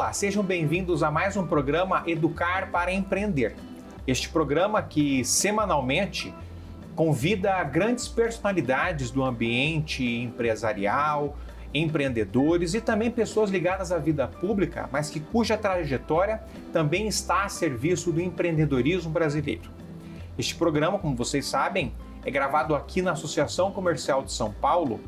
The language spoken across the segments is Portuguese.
Olá, sejam bem-vindos a mais um programa Educar para Empreender. Este programa que semanalmente convida grandes personalidades do ambiente empresarial, empreendedores e também pessoas ligadas à vida pública, mas cuja trajetória também está a serviço do empreendedorismo brasileiro. Este programa, como vocês sabem, é gravado aqui na Associação Comercial de São Paulo,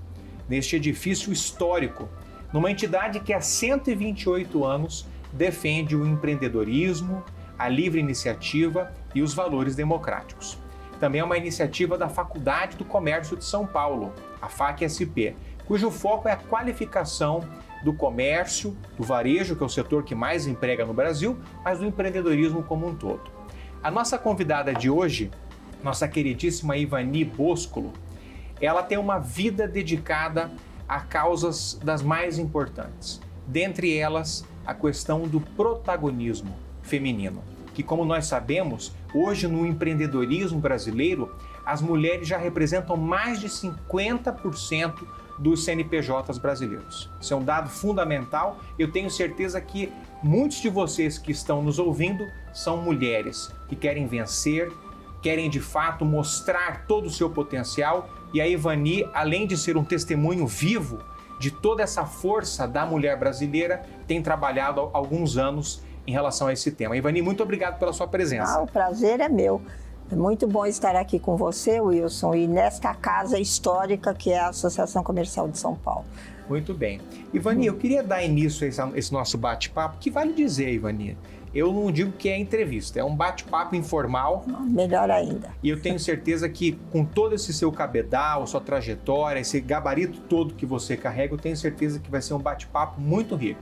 neste edifício histórico, numa entidade que há 128 anos defende o empreendedorismo, a livre iniciativa e os valores democráticos. Também é uma iniciativa da Faculdade do Comércio de São Paulo, a FAC-SP, cujo foco é a qualificação do comércio, do varejo, que é o setor que mais emprega no Brasil, mas do empreendedorismo como um todo. A nossa convidada de hoje, nossa queridíssima Ivani Boscolo, ela tem uma vida dedicada a causas das mais importantes. Dentre elas, a questão do protagonismo feminino, que, como nós sabemos, hoje no empreendedorismo brasileiro, as mulheres já representam mais de 50% dos CNPJs brasileiros. Isso é um dado fundamental. Eu tenho certeza que muitos de vocês que estão nos ouvindo são mulheres que querem vencer, querem de fato mostrar todo o seu potencial. E a Ivani, além de ser um testemunho vivo de toda essa força da mulher brasileira, tem trabalhado há alguns anos em relação a esse tema. Ivani, muito obrigado pela sua presença. O prazer é meu. É muito bom estar aqui com você, Wilson, e nesta casa histórica que é a Associação Comercial de São Paulo. Muito bem. Ivani, eu queria dar início a esse nosso bate-papo, que vale dizer, Ivani, eu não digo que é entrevista, é um bate-papo informal. Melhor ainda. E eu tenho certeza que com todo esse seu cabedal, sua trajetória, esse gabarito todo que você carrega, eu tenho certeza que vai ser um bate-papo muito rico.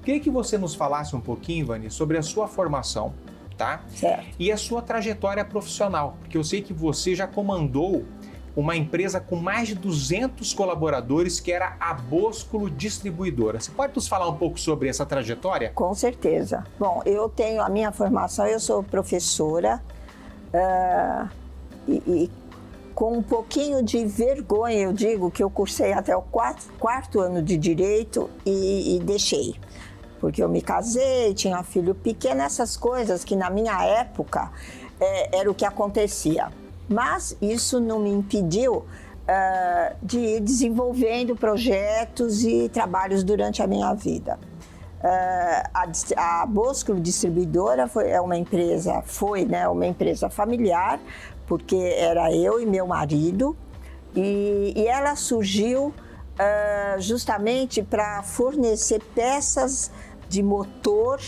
Queria que você nos falasse um pouquinho, Ivani, sobre a sua formação, tá? Certo. E a sua trajetória profissional, porque eu sei que você já comandou uma empresa com mais de 200 colaboradores, que era a Boscolo Distribuidora. Você pode nos falar um pouco sobre essa trajetória? Com certeza. Bom, eu tenho a minha formação, eu sou professora e com um pouquinho de vergonha, eu digo que eu cursei até o quarto ano de Direito e deixei. Porque eu me casei, tinha um filho pequeno, essas coisas que na minha época era o que acontecia. Mas isso não me impediu de ir desenvolvendo projetos e trabalhos durante a minha vida. A Boscolo Distribuidora foi uma empresa familiar, porque era eu e meu marido, e ela surgiu justamente para fornecer peças de motor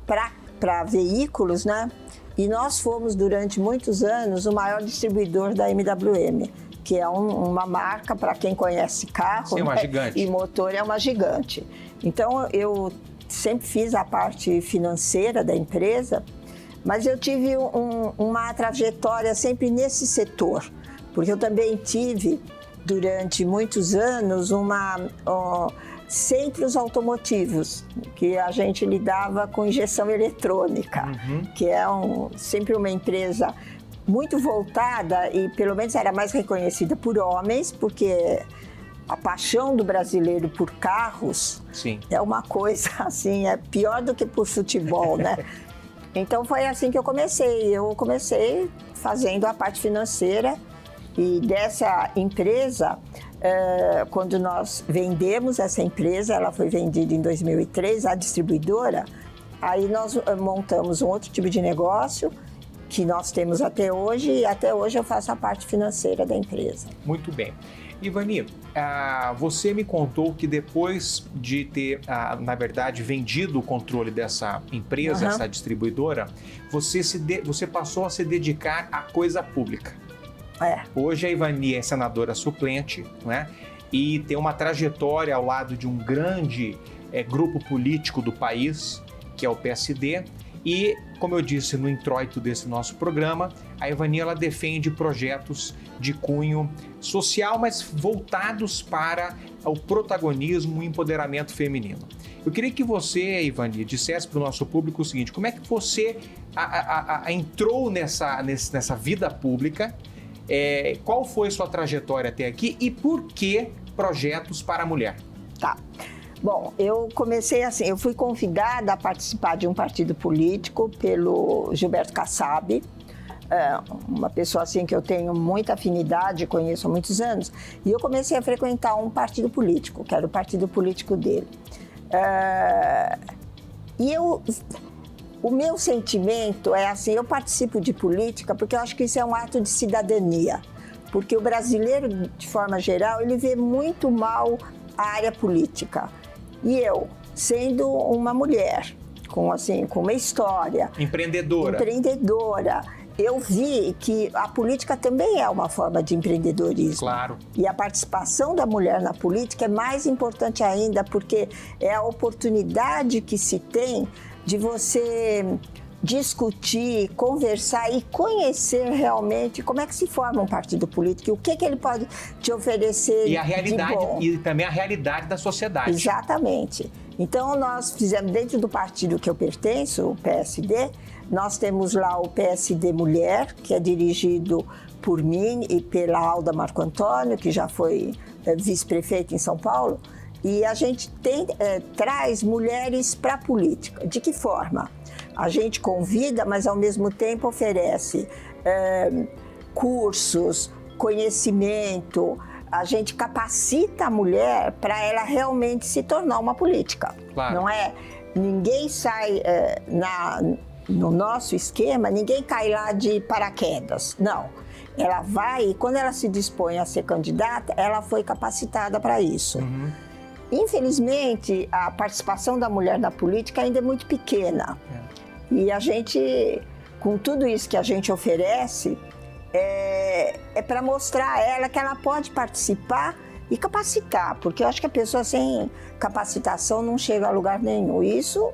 para veículos, né? E nós fomos, durante muitos anos, o maior distribuidor da MWM, que é uma marca, para quem conhece carro. Sim, uma gigante. E motor, é uma gigante. Então, eu sempre fiz a parte financeira da empresa, mas eu tive uma trajetória sempre nesse setor, porque eu também tive, durante muitos anos, centros automotivos, que a gente lidava com injeção eletrônica, que é sempre uma empresa muito voltada e pelo menos era mais reconhecida por homens, porque a paixão do brasileiro por carros Sim. é uma coisa assim, é pior do que por futebol, né? Então foi assim que eu comecei. Eu comecei fazendo a parte financeira e dessa empresa. Quando nós vendemos essa empresa, ela foi vendida em 2003, a distribuidora, aí nós montamos um outro tipo de negócio que nós temos até hoje, e até hoje eu faço a parte financeira da empresa. Muito bem. Ivani, você me contou que depois de ter, na verdade, vendido o controle dessa empresa, essa distribuidora, você passou a se dedicar à coisa pública. Hoje a Ivani é senadora suplente, né? E tem uma trajetória ao lado de um grande grupo político do país, que é o PSD. E, como eu disse no introito desse nosso programa, a Ivani ela defende projetos de cunho social, mas voltados para o protagonismo e empoderamento feminino. Eu queria que você, Ivani, dissesse para o nosso público o seguinte: como é que você entrou nessa vida pública? Qual foi sua trajetória até aqui e por que projetos para a mulher? Tá. Bom, eu comecei assim, eu fui convidada a participar de um partido político pelo Gilberto Kassab, uma pessoa assim que eu tenho muita afinidade, conheço há muitos anos, e eu comecei a frequentar um partido político, que era o partido político dele. O meu sentimento é assim, eu participo de política porque eu acho que isso é um ato de cidadania, porque o brasileiro, de forma geral, ele vê muito mal a área política. E eu, sendo uma mulher, com uma história... Empreendedora, eu vi que a política também é uma forma de empreendedorismo. Claro. E a participação da mulher na política é mais importante ainda, porque é a oportunidade que se tem de você discutir, conversar e conhecer realmente como é que se forma um partido político e o que ele pode te oferecer e a realidade, de bom. E também a realidade da sociedade. Exatamente. Então, nós fizemos, dentro do partido que eu pertenço, o PSD, nós temos lá o PSD Mulher, que é dirigido por mim e pela Alda Marco Antônio, que já foi vice-prefeita em São Paulo, e a gente traz mulheres para a política. De que forma? A gente convida, mas ao mesmo tempo oferece cursos, conhecimento, a gente capacita a mulher para ela realmente se tornar uma política. Claro. Não é? Ninguém sai no nosso esquema, ninguém cai lá de paraquedas. Não. Ela vai e quando ela se dispõe a ser candidata, ela foi capacitada para isso. Uhum. Infelizmente, a participação da mulher na política ainda é muito pequena. E a gente, com tudo isso que a gente oferece, é para mostrar a ela que ela pode participar e capacitar, porque eu acho que a pessoa sem capacitação não chega a lugar nenhum. Isso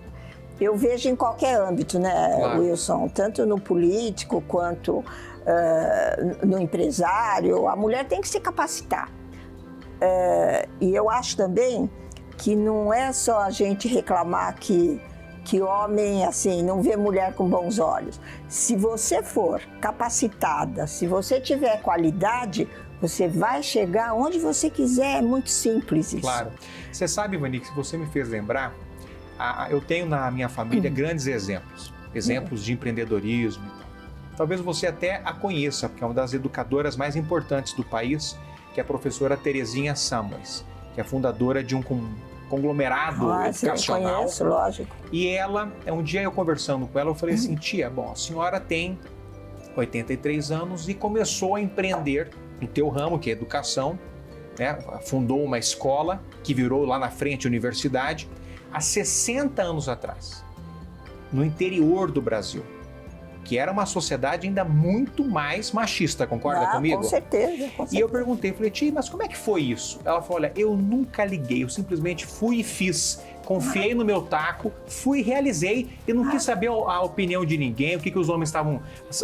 eu vejo em qualquer âmbito, né, claro. Wilson? Tanto no político quanto no empresário, a mulher tem que se capacitar. E eu acho também que não é só a gente reclamar que homem, assim, não vê mulher com bons olhos. Se você for capacitada, se você tiver qualidade, você vai chegar onde você quiser. É muito simples isso. Claro. Você sabe, Ivani, que você me fez lembrar, eu tenho na minha família grandes exemplos de empreendedorismo e tal. Talvez você até a conheça, porque é uma das educadoras mais importantes do país, que é a professora Terezinha Samuels, que é fundadora de um conglomerado educacional. Eu conheço, lógico. E ela, um dia eu conversando com ela, eu falei assim, tia, bom, a senhora tem 83 anos e começou a empreender no teu ramo, que é educação, né? Fundou uma escola que virou lá na frente universidade, há 60 anos atrás, no interior do Brasil, que era uma sociedade ainda muito mais machista, concorda comigo? Com certeza. E eu perguntei, falei, tia, mas como é que foi isso? Ela falou, olha, eu nunca liguei, eu simplesmente fui e fiz, confiei no meu taco, fui e realizei, e não quis saber a opinião de ninguém, o que os homens estavam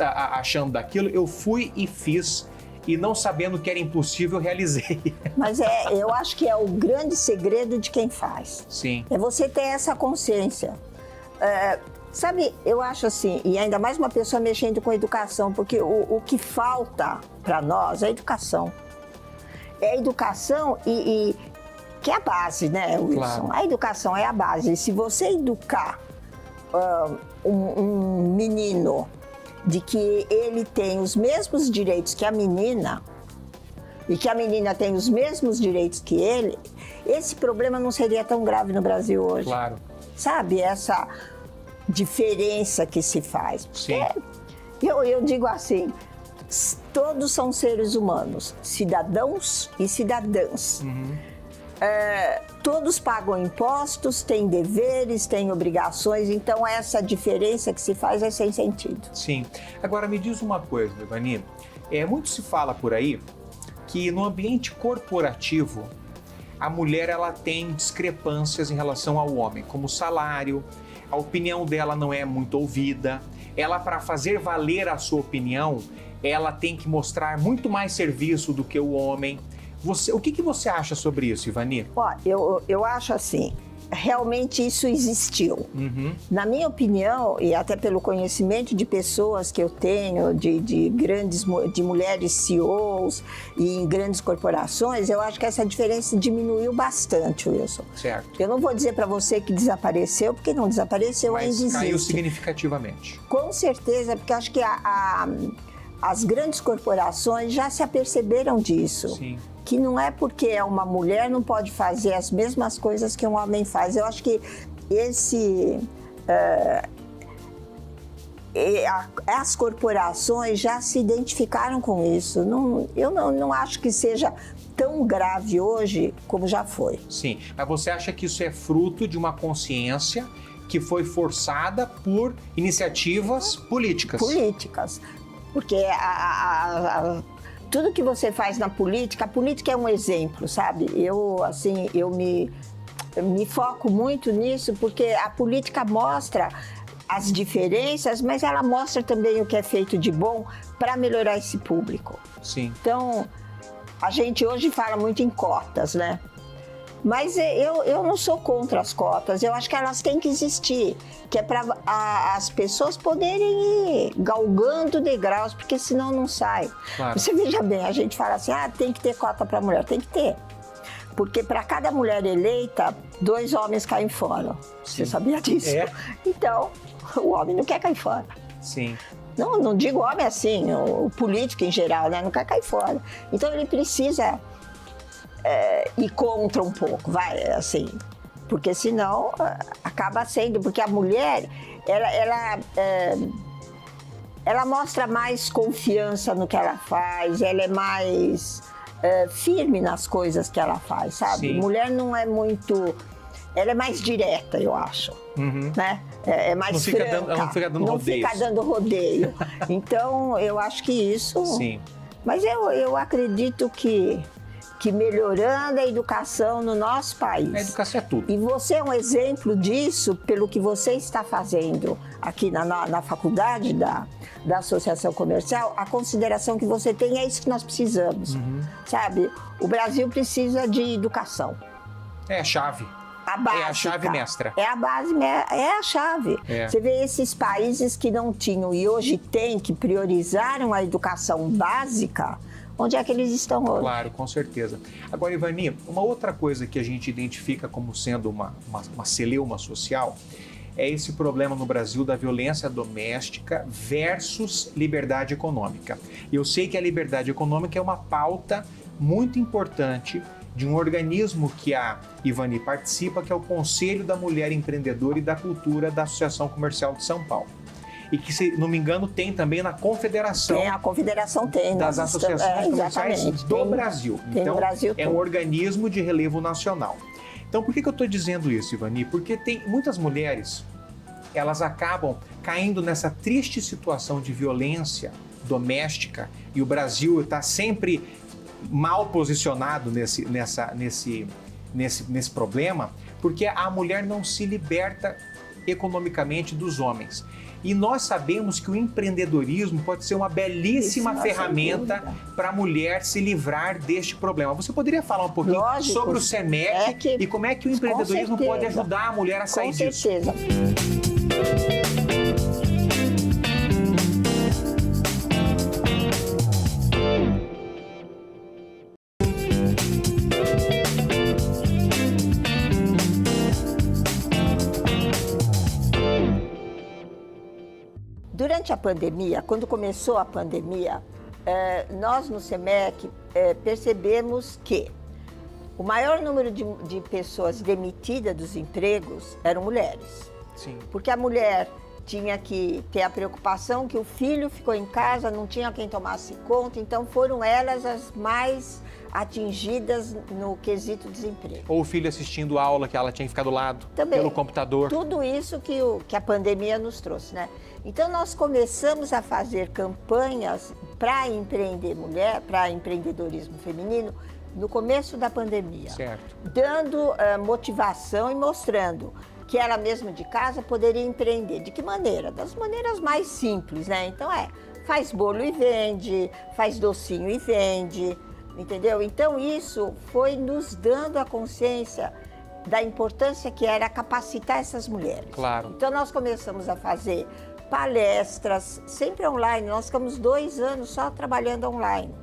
achando daquilo, eu fui e fiz, e não sabendo que era impossível, eu realizei. Mas eu acho que é o grande segredo de quem faz. Sim. É você ter essa consciência. Sabe, eu acho assim, e ainda mais uma pessoa mexendo com educação, porque o que falta para nós é educação. É a educação que é a base, né, Wilson? Claro. A educação é a base. E se você educar um menino de que ele tem os mesmos direitos que a menina, e que a menina tem os mesmos direitos que ele, esse problema não seria tão grave no Brasil hoje. Claro. Sabe, essa diferença que se faz. Sim. Eu digo assim, todos são seres humanos, cidadãos e cidadãs. Uhum. Todos pagam impostos, têm deveres, têm obrigações, então essa diferença que se faz é sem sentido. Sim. Agora me diz uma coisa, Ivani, muito se fala por aí que no ambiente corporativo a mulher ela tem discrepâncias em relação ao homem, como salário, a opinião dela não é muito ouvida, ela para fazer valer a sua opinião, ela tem que mostrar muito mais serviço do que o homem. O que você acha sobre isso, Ivani? Eu acho assim, realmente isso existiu. Na minha opinião, e até pelo conhecimento de pessoas que eu tenho, de mulheres CEOs e em grandes corporações, eu acho que essa diferença diminuiu bastante, Wilson. Certo. Eu não vou dizer para você que desapareceu, porque não desapareceu, mas ainda existe. Caiu significativamente. Com certeza, porque acho que as grandes corporações já se aperceberam disso. Sim. Que não é porque é uma mulher não pode fazer as mesmas coisas que um homem faz. Eu acho que as corporações já se identificaram com isso. Eu não acho que seja tão grave hoje como já foi. Sim, mas você acha que isso é fruto de uma consciência que foi forçada por iniciativas políticas? Políticas. Porque tudo que você faz na política, a política é um exemplo, sabe? Eu me foco muito nisso porque a política mostra as diferenças, mas ela mostra também o que é feito de bom para melhorar esse público. Sim. Então, a gente hoje fala muito em cotas, né? Mas eu não sou contra as cotas, eu acho que elas têm que existir, que é para as pessoas poderem ir galgando degraus, porque senão não sai. Claro. Você veja bem, a gente fala assim, tem que ter cota para mulher, tem que ter. Porque para cada mulher eleita, 2 homens caem fora. Sim. Você sabia disso? É. Então, o homem não quer cair fora. Sim. Não digo homem assim, o político em geral, né? Não quer cair fora. Então ele precisa ir contra um pouco, assim. Porque senão acaba sendo... Porque a mulher, ela mostra mais confiança no que ela faz, ela é mais firme nas coisas que ela faz, sabe? Sim. Mulher não é muito... Ela é mais direta, eu acho. Né? É mais franca. Ela não fica dando não rodeios. fica dando rodeio. Então, eu acho que isso... Sim. Mas eu acredito que melhorando a educação no nosso país... A educação é tudo. E você é um exemplo disso pelo que você está fazendo aqui na faculdade da Associação Comercial. A consideração que você tem é isso que nós precisamos, sabe? O Brasil precisa de educação. É a chave. A básica. É a chave mestra. É a base, é a chave. É. Você vê esses países que não tinham e hoje têm, que priorizaram a educação básica, onde é que eles estão hoje? Claro, com certeza. Agora, Ivani, uma outra coisa que a gente identifica como sendo uma celeuma social é esse problema no Brasil da violência doméstica versus liberdade econômica. Eu sei que a liberdade econômica é uma pauta muito importante de um organismo que a Ivani participa, que é o Conselho da Mulher Empreendedora e da Cultura da Associação Comercial de São Paulo. E que, se não me engano, tem também na Confederação. A Confederação tem. Das associações comerciais do Brasil. Tem então, no Brasil é um organismo de relevo nacional. Então, por que eu estou dizendo isso, Ivani? Porque tem muitas mulheres, elas acabam caindo nessa triste situação de violência doméstica e o Brasil está sempre mal posicionado nesse problema, porque a mulher não se liberta economicamente dos homens. E nós sabemos que o empreendedorismo pode ser uma belíssima ferramenta para a mulher se livrar deste problema. Você poderia falar um pouquinho sobre o SEMEC e como é que o empreendedorismo pode ajudar a mulher a sair disso? Com certeza. Durante a pandemia, quando começou a pandemia, nós no SEMEC percebemos que o maior número de pessoas demitidas dos empregos eram mulheres. Sim. Porque a mulher tinha que ter a preocupação que o filho ficou em casa, não tinha quem tomasse conta, então foram elas as mais atingidas no quesito desemprego. Ou o filho assistindo aula que ela tinha que ficar do lado, também, pelo computador. Tudo isso que a pandemia nos trouxe, né? Então nós começamos a fazer campanhas para empreender mulher, para empreendedorismo feminino, no começo da pandemia. Certo. Dando motivação e mostrando que ela mesma de casa poderia empreender. De que maneira? Das maneiras mais simples, né? Então faz bolo e vende, faz docinho e vende, entendeu? Então isso foi nos dando a consciência da importância que era capacitar essas mulheres. Claro. Então nós começamos a fazer palestras, sempre online. Nós ficamos 2 anos só trabalhando online.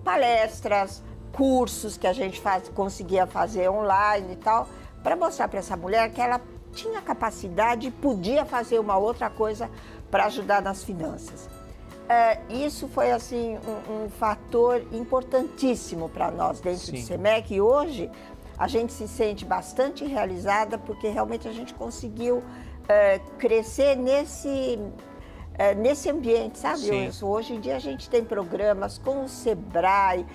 Palestras, cursos que a gente conseguia fazer online e tal, para mostrar para essa mulher que ela tinha capacidade e podia fazer uma outra coisa para ajudar nas finanças. Isso foi assim um fator importantíssimo para nós dentro do SEMEC, e hoje a gente se sente bastante realizada porque realmente a gente conseguiu crescer nesse ambiente, sabe, Wilson? Hoje em dia a gente tem programas com o Sebrae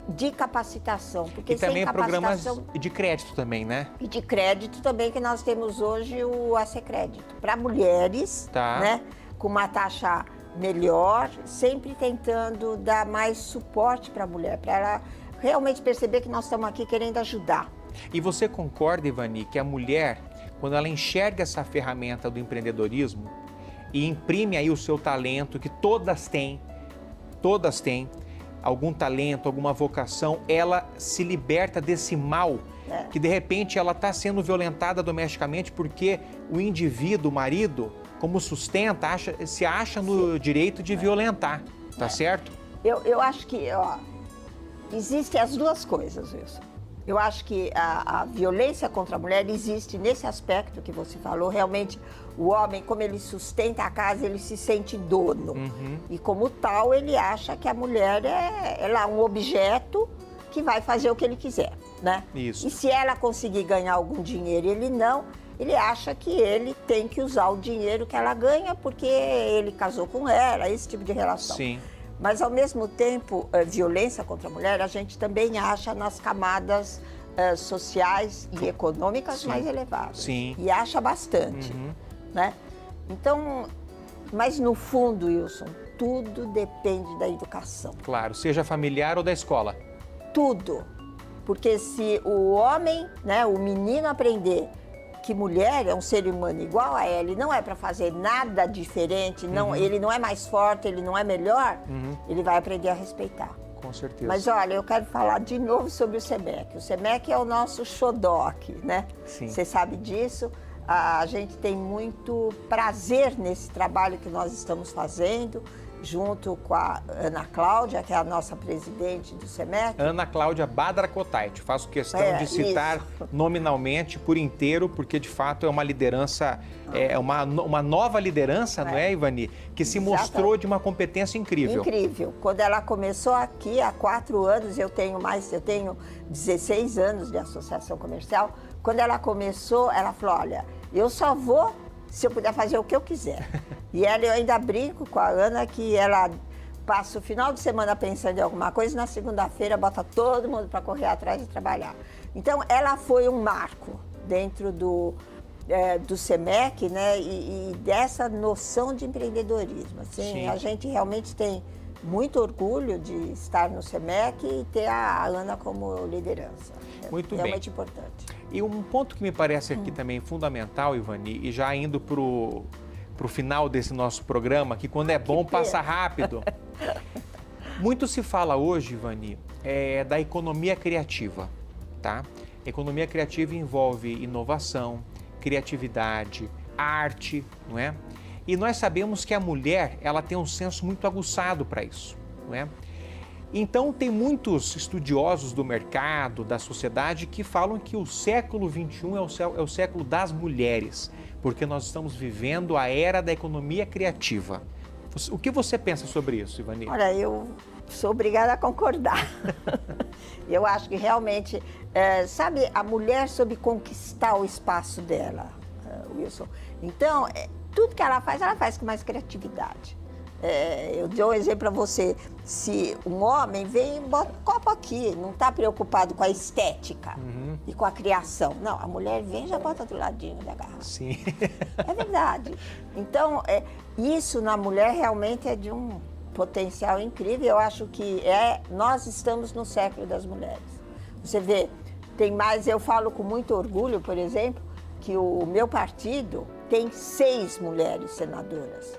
de capacitação. Porque e também sem capacitação, programas de crédito também, né? E de crédito também, que nós temos hoje o AC Crédito. Para mulheres, né, com uma taxa melhor, sempre tentando dar mais suporte para a mulher, para ela realmente perceber que nós estamos aqui querendo ajudar. E você concorda, Ivani, que a mulher, quando ela enxerga essa ferramenta do empreendedorismo e imprime aí o seu talento, que todas têm algum talento, alguma vocação, ela se liberta desse mal, que de repente ela está sendo violentada domesticamente porque o indivíduo, o marido, como sustenta, se acha no direito de violentar, tá certo? Eu acho que existem as duas coisas, Wilson. Eu acho que a violência contra a mulher existe nesse aspecto que você falou. Realmente, o homem, como ele sustenta a casa, ele se sente dono. E como tal, ele acha que a mulher é um objeto que vai fazer o que ele quiser, né? Isso. E se ela conseguir ganhar algum dinheiro e ele não, ele acha que ele tem que usar o dinheiro que ela ganha porque ele casou com ela, esse tipo de relação. Sim. Mas, ao mesmo tempo, violência contra a mulher, a gente também acha nas camadas sociais e econômicas mais elevadas. Sim. E acha bastante, né? Então, mas no fundo, Wilson, tudo depende da educação. Claro, seja familiar ou da escola. Tudo. Porque se o homem, né, o menino aprender que mulher é um ser humano igual a ela, e não é para fazer nada diferente, não, ele não é mais forte, ele não é melhor, ele vai aprender a respeitar. Com certeza. Mas olha, eu quero falar de novo sobre o SEMEC. O SEMEC é o nosso xodó aqui, né? Sim. Você sabe disso. A gente tem muito prazer nesse trabalho que nós estamos fazendo, junto com a Ana Cláudia, que é a nossa presidente do SEMEC. Ana Cláudia Badra Cotait. Faço questão de citar nominalmente por inteiro, porque de fato é uma liderança, uma nova liderança, não é, Ivani? Que se mostrou de uma competência incrível. Incrível. Quando ela começou aqui, há 4 anos, eu tenho 16 anos de associação comercial. Quando ela começou, ela falou, olha, eu só vou se eu puder fazer o que eu quiser. E eu ainda brinco com a Ana que ela passa o final de semana pensando em alguma coisa e na segunda-feira bota todo mundo para correr atrás e trabalhar. Então, ela foi um marco dentro do SEMEC, né? E dessa noção de empreendedorismo. Assim, a gente realmente tem muito orgulho de estar no SEMEC e ter a Ana como liderança. Muito realmente bem. Importante. E um ponto que me parece aqui também fundamental, Ivani, e já indo para o final desse nosso programa, que quando é bom passa rápido. Muito se fala hoje, Ivani, da economia criativa, tá? Economia criativa envolve inovação, criatividade, arte, não é? E nós sabemos que a mulher, ela tem um senso muito aguçado para isso, não é? Então, tem muitos estudiosos do mercado, da sociedade, que falam que o século XXI é o século das mulheres, porque nós estamos vivendo a era da economia criativa. O que você pensa sobre isso, Ivani? Olha, eu sou obrigada a concordar. Eu acho que realmente, sabe, a mulher soube conquistar o espaço dela, Wilson. Então, tudo que ela faz com mais criatividade. Eu dou um exemplo para você, se um homem vem e bota um copo aqui, não está preocupado com a estética e com a criação. Não, a mulher vem e já bota do ladinho da garrafa. Sim. É verdade. Então, isso na mulher realmente é de um potencial incrível. Eu acho que nós estamos no século das mulheres. Você vê, tem mais, eu falo com muito orgulho, por exemplo, que o meu partido tem 6 mulheres senadoras.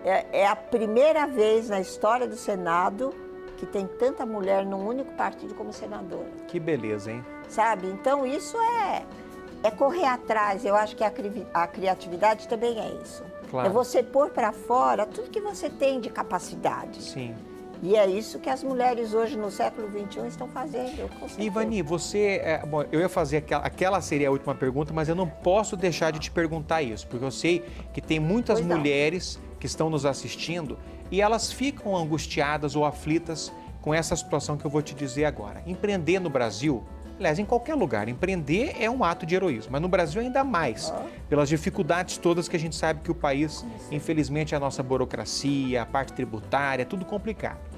É a primeira vez na história do Senado que tem tanta mulher num único partido como senadora. Que beleza, hein? sabe? Então isso é correr atrás. Eu acho que a criatividade também é isso. Claro. É você pôr para fora tudo que você tem de capacidade. Sim. E é isso que as mulheres hoje no século XXI estão fazendo. Ivani, você... bom, eu ia fazer aquela seria a última pergunta, mas eu não posso deixar de te perguntar isso, porque eu sei que tem muitas mulheres que estão nos assistindo e elas ficam angustiadas ou aflitas com essa situação que eu vou te dizer agora. Empreender no Brasil, aliás, em qualquer lugar, empreender é um ato de heroísmo, mas no Brasil ainda mais, pelas dificuldades todas que a gente sabe que o país, infelizmente, a nossa burocracia, a parte tributária, é tudo complicado.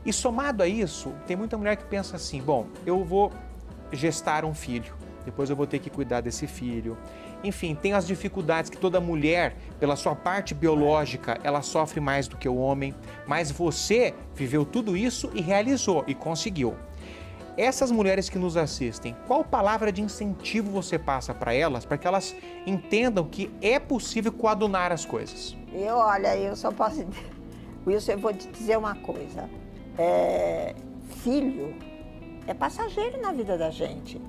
E somado a isso, tem muita mulher que pensa assim, bom, eu vou gestar um filho, depois eu vou ter que cuidar desse filho. Enfim, tem as dificuldades que toda mulher, pela sua parte biológica, ela sofre mais do que o homem, mas você viveu tudo isso e realizou e conseguiu. Essas mulheres que nos assistem, qual palavra de incentivo você passa para elas, para que elas entendam que é possível coadunar as coisas? Eu só posso... Wilson, eu vou te dizer uma coisa. Filho é passageiro na vida da gente.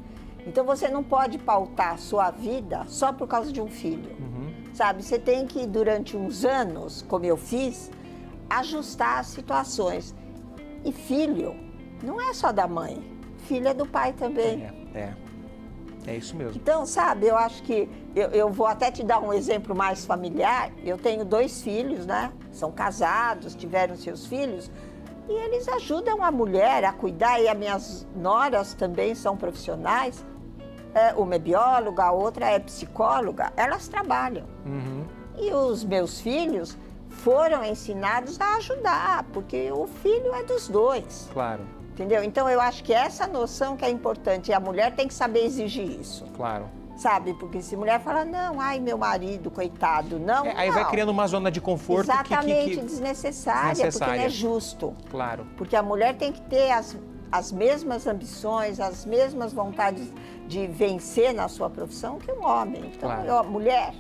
Então você não pode pautar a sua vida só por causa de um filho. Sabe, você tem que, durante uns anos, como eu fiz, ajustar as situações. E filho não é só da mãe, filho é do pai também. É isso mesmo. Então, sabe, eu acho que, eu vou até te dar um exemplo mais familiar. Eu tenho 2 filhos, né? São casados, tiveram seus filhos. E eles ajudam a mulher a cuidar, e as minhas noras também são profissionais. Uma é bióloga, a outra é psicóloga, elas trabalham. E os meus filhos foram ensinados a ajudar, porque o filho é dos 2. Claro. Entendeu? Então eu acho que essa noção que é importante, e a mulher tem que saber exigir isso. Claro. Sabe? Porque se mulher fala, não, ai, meu marido, coitado, não, aí não. vai criando uma zona de conforto exatamente, desnecessária, porque não é justo. Claro. Porque a mulher tem que ter as mesmas ambições, as mesmas vontades de vencer na sua profissão que um homem. Então, mulher,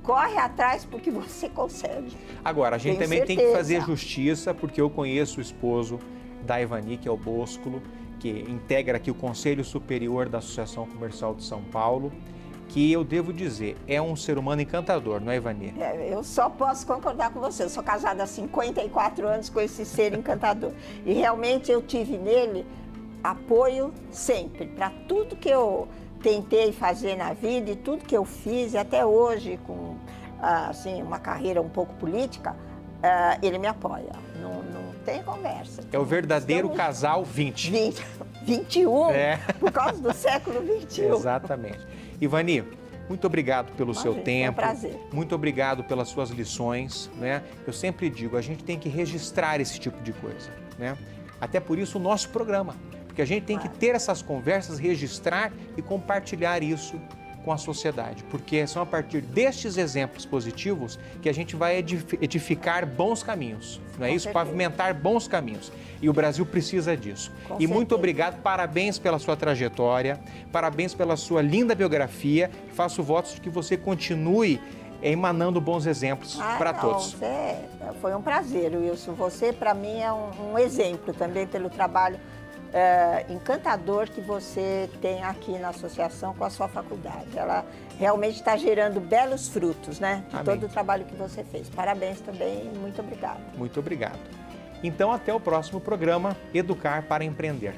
corre atrás porque você consegue. Agora, a gente também tem que fazer justiça, porque eu conheço o esposo da Ivani, que é o Boscolo, que integra aqui o Conselho Superior da Associação Comercial de São Paulo, que eu devo dizer, é um ser humano encantador, não é, Ivani? Eu só posso concordar com você. Eu sou casada há 54 anos com esse ser encantador. E realmente eu tive nele apoio sempre, para tudo que eu tentei fazer na vida e tudo que eu fiz, e até hoje, com assim, uma carreira um pouco política, ele me apoia. Não tem conversa. É o verdadeiro casal 20. 21, por causa do século XXI. Exatamente. Ivani, muito obrigado pelo seu tempo. É um prazer. Muito obrigado pelas suas lições, né? Eu sempre digo, a gente tem que registrar esse tipo de coisa, né? Até por isso o nosso programa, porque a gente tem que ter essas conversas, registrar e compartilhar isso com a sociedade, porque são a partir destes exemplos positivos que a gente vai edificar bons caminhos, não é isso? Pavimentar bons caminhos. E o Brasil precisa disso. E muito obrigado, parabéns pela sua trajetória, parabéns pela sua linda biografia. Faço votos de que você continue emanando bons exemplos para todos. Foi um prazer, Wilson. Você, para mim, é um exemplo também pelo trabalho encantador que você tem aqui na associação com a sua faculdade. Ela realmente está gerando belos frutos, né? De todo o trabalho que você fez. Parabéns também e muito obrigado. Muito obrigado. Então, até o próximo programa Educar para Empreender.